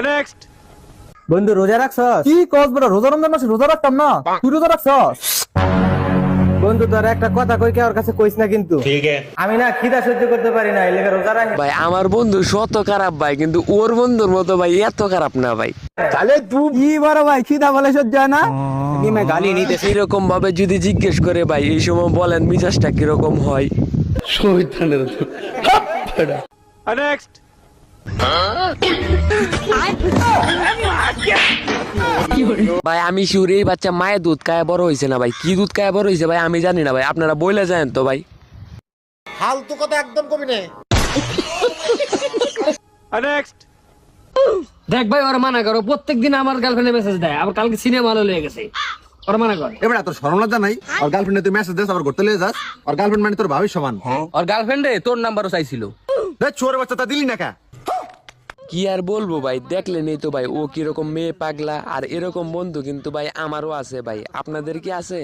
Next. বন্ধু রোজা রাখছস? কি কস বড়, রোজা রমজান মাসে রোজা রাখতাম না, তুই রোজা রাখছস? বন্ধু তোর একটা কথা কই কে ওর কাছে কইস না কিন্তু। ঠিক আছে। আমি না খিদা সহ্য করতে পারি না, এই লেগে রোজা রাখি। ভাই আমার বন্ধু শত খারাপ ভাই, কিন্তু ওর বন্ধুর মতো ভাই এত খারাপ না ভাই। তাহলে তুই কি বড় ভাই, খিদা বলে সহ্য হয় না? কি মে গালি নিতে এরকম ভাবে যদি জিজ্ঞেস করে ভাই এই সময় বলেন মিজাজটা কিরকম হয়? নেক্সট। ভাই আমি শিওর এই বাচ্চা মায়ের দুধ খায় বড় হয়েছে না ভাই, কি দুধ খায় বড় হয়েছে ভাই আমি জানি না ভাই, আপনারা বইলে যান তো ভাই। ফালতু কথা একদম কবি না। নেক্সট। দেখ ভাই ওর মানা করো, প্রত্যেকদিন আমার গার্লফ্রেন্ডে মেসেজ দেয়, আবার কালকে সিনেমা হলে লেগে গেছে, ওর মানা কর। এবার তোর শরম লজ্জা নাই? আর গার্লফ্রেন্ডে তুই মেসেজ দিস আবার ঘুরতে লিয়ে যাস? আর গার্লফ্রেন্ড মানে তোর ভাবির সমান। ওর গার্লফ্রেন্ডে তোর নাম্বারও চাইছিল। চোর বাচ্চা তা দিলি না কা? কি আর বলবো ভাই, দেখলেনই তো ভাই ও কিরকম মেয়ে পাগলা। আর এরকম বন্ধু কিন্তু ভাই আমারও আছে ভাই, আপনাদের কি আছে?